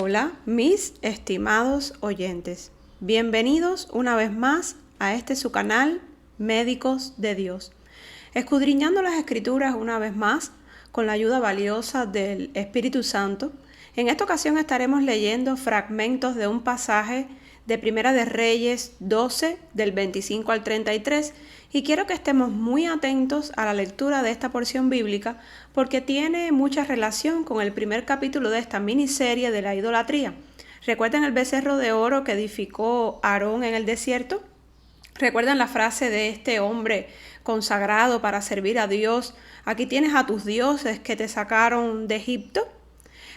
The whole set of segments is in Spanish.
Hola, mis estimados oyentes. Bienvenidos una vez más a su canal Médicos de Dios. Escudriñando las Escrituras una vez más con la ayuda valiosa del Espíritu Santo. En esta ocasión estaremos leyendo fragmentos de un pasaje de Primera de Reyes 12, del 25 al 33, y quiero que estemos muy atentos a la lectura de esta porción bíblica porque tiene mucha relación con el primer capítulo de esta miniserie de la idolatría. ¿Recuerdan el becerro de oro que edificó Aarón en el desierto? ¿Recuerdan la frase de este hombre consagrado para servir a Dios? Aquí tienes a tus dioses que te sacaron de Egipto.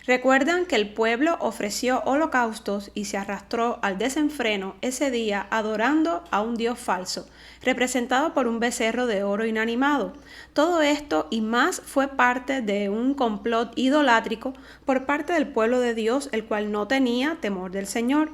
¿Recuerdan que el pueblo ofreció holocaustos y se arrastró al desenfreno ese día adorando a un dios falso, representado por un becerro de oro inanimado? Todo esto y más fue parte de un complot idolátrico por parte del pueblo de Dios, el cual no tenía temor del Señor,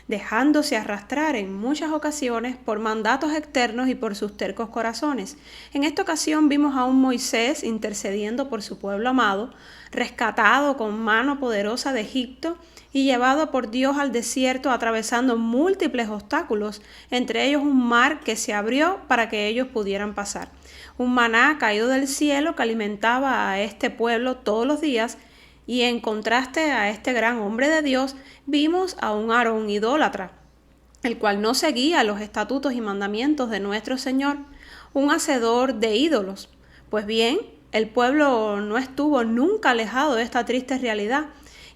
dejándose arrastrar en muchas ocasiones por mandatos externos y por sus tercos corazones. En esta ocasión vimos a un Moisés intercediendo por su pueblo amado, rescatado con mano poderosa de Egipto y llevado por Dios al desierto atravesando múltiples obstáculos, entre ellos un mar que se abrió para que ellos pudieran pasar. Un maná caído del cielo que alimentaba a este pueblo todos los días. Y en contraste a este gran hombre de Dios, vimos a un Aarón idólatra, el cual no seguía los estatutos y mandamientos de nuestro Señor, un hacedor de ídolos. Pues bien, el pueblo no estuvo nunca alejado de esta triste realidad,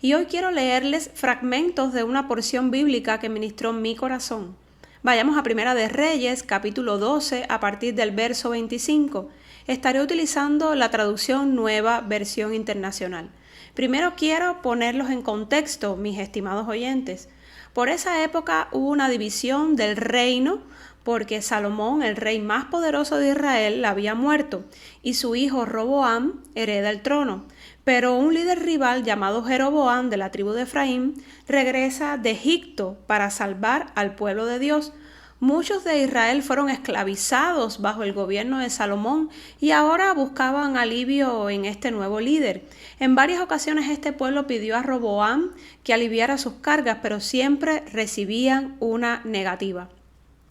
y hoy quiero leerles fragmentos de una porción bíblica que ministró mi corazón. Vayamos a Primera de Reyes, capítulo 12, a partir del verso 25. Estaré utilizando la traducción Nueva Versión Internacional. Primero quiero ponerlos en contexto, mis estimados oyentes. Por esa época hubo una división del reino porque Salomón, el rey más poderoso de Israel, había muerto y su hijo Roboam hereda el trono. Pero un líder rival llamado Jeroboam de la tribu de Efraín regresa de Egipto para salvar al pueblo de Dios. Muchos de Israel fueron esclavizados bajo el gobierno de Salomón y ahora buscaban alivio en este nuevo líder. En varias ocasiones este pueblo pidió a Roboam que aliviara sus cargas, pero siempre recibían una negativa.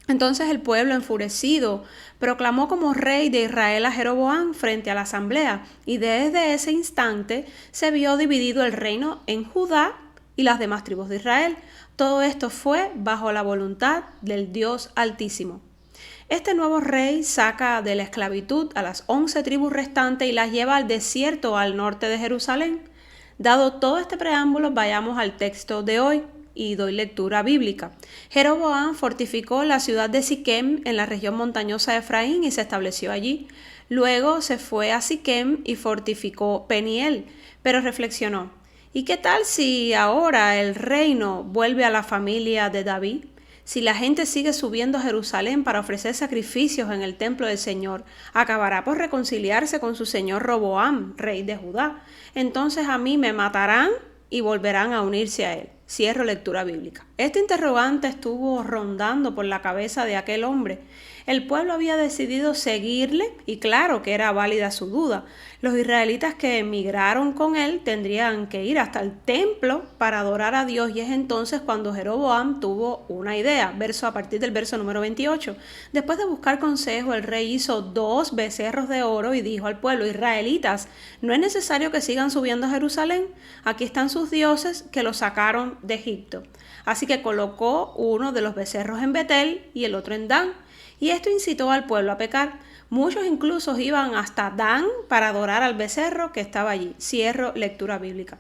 Entonces el pueblo enfurecido proclamó como rey de Israel a Jeroboam frente a la asamblea, y desde ese instante se vio dividido el reino en Judá y las demás tribus de Israel. Todo esto fue bajo la voluntad del Dios Altísimo. Este nuevo rey saca de la esclavitud a las 11 tribus restantes y las lleva al desierto al norte de Jerusalén. Dado todo este preámbulo, vayamos al texto de hoy y doy lectura bíblica. Jeroboam fortificó la ciudad de Siquem en la región montañosa de Efraín y se estableció allí. Luego se fue a Siquem y fortificó Peniel, pero reflexionó: ¿y qué tal si ahora el reino vuelve a la familia de David? Si la gente sigue subiendo a Jerusalén para ofrecer sacrificios en el templo del Señor, acabará por reconciliarse con su señor Roboam, rey de Judá. Entonces a mí me matarán y volverán a unirse a él. Cierro lectura bíblica. Este interrogante estuvo rondando por la cabeza de aquel hombre. El pueblo había decidido seguirle y claro que era válida su duda. Los israelitas que emigraron con él tendrían que ir hasta el templo para adorar a Dios, y es entonces cuando Jeroboam tuvo una idea. A partir del verso número 28. Después de buscar consejo, el rey hizo 2 becerros de oro y dijo al pueblo: israelitas, no es necesario que sigan subiendo a Jerusalén. Aquí están sus dioses que los sacaron de Egipto. Así que colocó uno de los becerros en Betel y el otro en Dan. Y esto incitó al pueblo a pecar. Muchos incluso iban hasta Dan para adorar al becerro que estaba allí. Cierro lectura bíblica.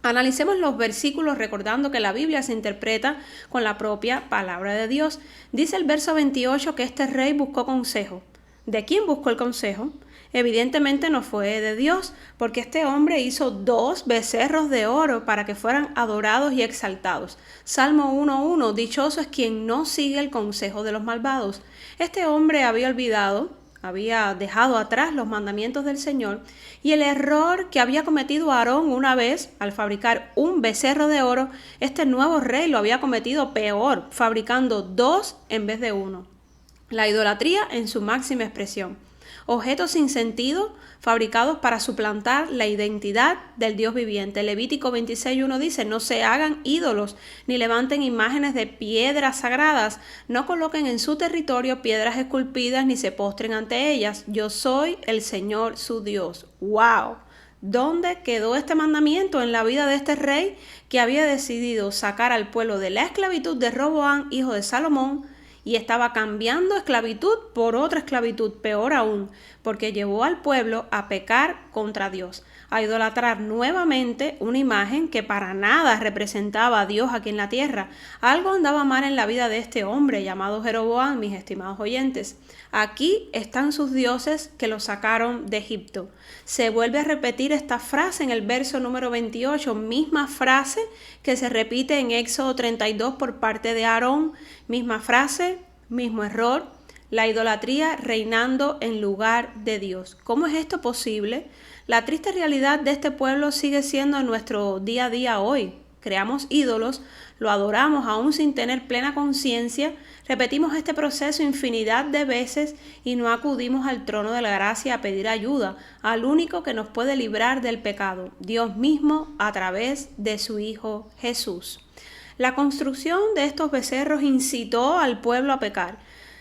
Analicemos los versículos recordando que la Biblia se interpreta con la propia palabra de Dios. Dice el verso 28 que este rey buscó consejo. ¿De quién buscó el consejo? Evidentemente no fue de Dios, porque este hombre hizo 2 becerros de oro para que fueran adorados y exaltados. Salmo 1:1, dichoso es quien no sigue el consejo de los malvados. Este hombre había dejado atrás los mandamientos del Señor, y el error que había cometido Aarón una vez al fabricar un becerro de oro, este nuevo rey lo había cometido peor, fabricando 2 en vez de 1. La idolatría en su máxima expresión. objetos sin sentido fabricados para suplantar la identidad del Dios viviente. Levítico 26:1 dice: no se hagan ídolos, ni levanten imágenes de piedras sagradas, no coloquen en su territorio piedras esculpidas, ni se postren ante ellas. Yo soy el Señor su Dios. ¡Wow! ¿Dónde quedó este mandamiento en la vida de este rey que había decidido sacar al pueblo de la esclavitud de Roboam, hijo de Salomón, y estaba cambiando esclavitud por otra esclavitud, peor aún, porque llevó al pueblo a pecar contra Dios, a idolatrar nuevamente una imagen que para nada representaba a Dios aquí en la tierra? Algo andaba mal en la vida de este hombre llamado Jeroboam, mis estimados oyentes. Aquí están sus dioses que los sacaron de Egipto. Se vuelve a repetir esta frase en el verso número 28, misma frase que se repite en Éxodo 32 por parte de Aarón, misma frase, mismo error, la idolatría reinando en lugar de Dios. ¿Cómo es esto posible? La triste realidad de este pueblo sigue siendo nuestro día a día hoy. Creamos ídolos, lo adoramos aún sin tener plena conciencia, repetimos este proceso infinidad de veces y no acudimos al trono de la gracia a pedir ayuda, al único que nos puede librar del pecado, Dios mismo a través de su Hijo Jesús. La construcción de estos becerros incitó al pueblo a pecar.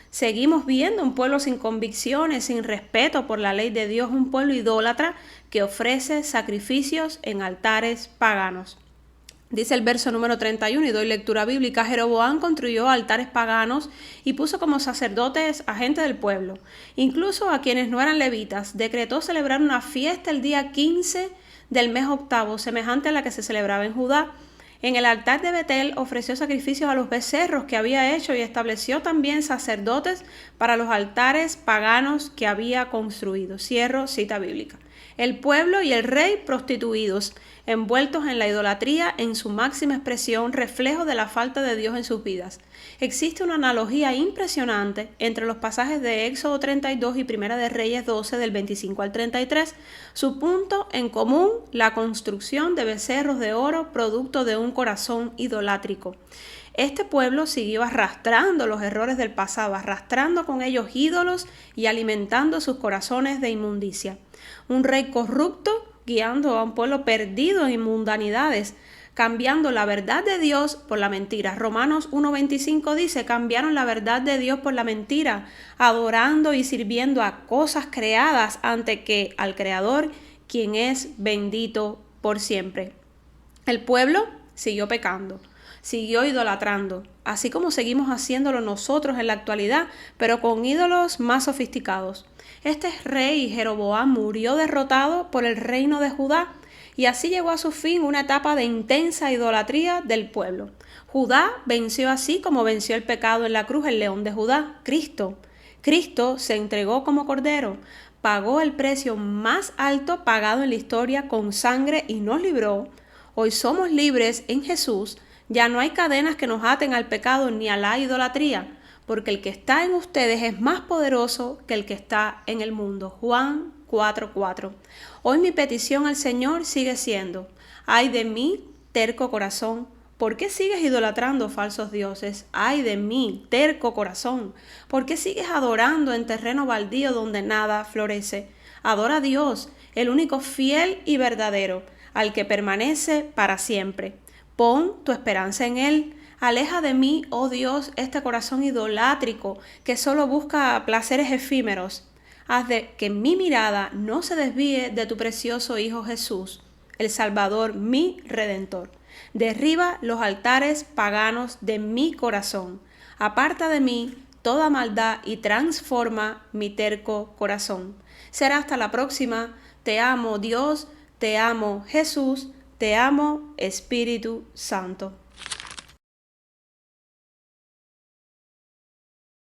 Seguimos viendo un pueblo sin convicciones, sin respeto por la ley de Dios, un pueblo idólatra que ofrece sacrificios en altares paganos. Dice el verso número 31, y doy lectura bíblica: Jeroboam construyó altares paganos y puso como sacerdotes a gente del pueblo, incluso a quienes no eran levitas. Decretó celebrar una fiesta el día 15 del mes octavo, semejante a la que se celebraba en Judá. En el altar de Betel ofreció sacrificios a los becerros que había hecho y estableció también sacerdotes para los altares paganos que había construido. Cierro cita bíblica. El pueblo y el rey prostituidos, envueltos en la idolatría en su máxima expresión, reflejo de la falta de Dios en sus vidas. Existe una analogía impresionante entre los pasajes de Éxodo 32 y Primera de Reyes 12 del 25 al 33. Su punto en común, la construcción de becerros de oro producto de un corazón idolátrico. Este pueblo siguió arrastrando los errores del pasado, arrastrando con ellos ídolos y alimentando sus corazones de inmundicia. Un rey corrupto guiando a un pueblo perdido en mundanidades, cambiando la verdad de Dios por la mentira. Romanos 1:25 dice: cambiaron la verdad de Dios por la mentira, adorando y sirviendo a cosas creadas antes que al Creador, quien es bendito por siempre. El pueblo siguió pecando, siguió idolatrando, así como seguimos haciéndolo nosotros en la actualidad, pero con ídolos más sofisticados. Este rey Jeroboam murió derrotado por el reino de Judá, y así llegó a su fin una etapa de intensa idolatría del pueblo. Judá venció así como venció el pecado en la cruz el león de Judá, Cristo. Cristo se entregó como cordero, pagó el precio más alto pagado en la historia con sangre y nos libró. Hoy somos libres en Jesús. Ya no hay cadenas que nos aten al pecado ni a la idolatría, porque el que está en ustedes es más poderoso que el que está en el mundo. Juan 4:4. Hoy mi petición al Señor sigue siendo: ay de mí, terco corazón, ¿por qué sigues idolatrando falsos dioses? Ay de mí, terco corazón, ¿por qué sigues adorando en terreno baldío donde nada florece? Adora a Dios, el único fiel y verdadero, al que permanece para siempre. Pon tu esperanza en Él. Aleja de mí, oh Dios, este corazón idolátrico que solo busca placeres efímeros. Haz de que mi mirada no se desvíe de tu precioso Hijo Jesús, el Salvador, mi Redentor. Derriba los altares paganos de mi corazón. Aparta de mí toda maldad y transforma mi terco corazón. Será hasta la próxima. Te amo, Dios. Te amo, Jesús. Te amo, Espíritu Santo.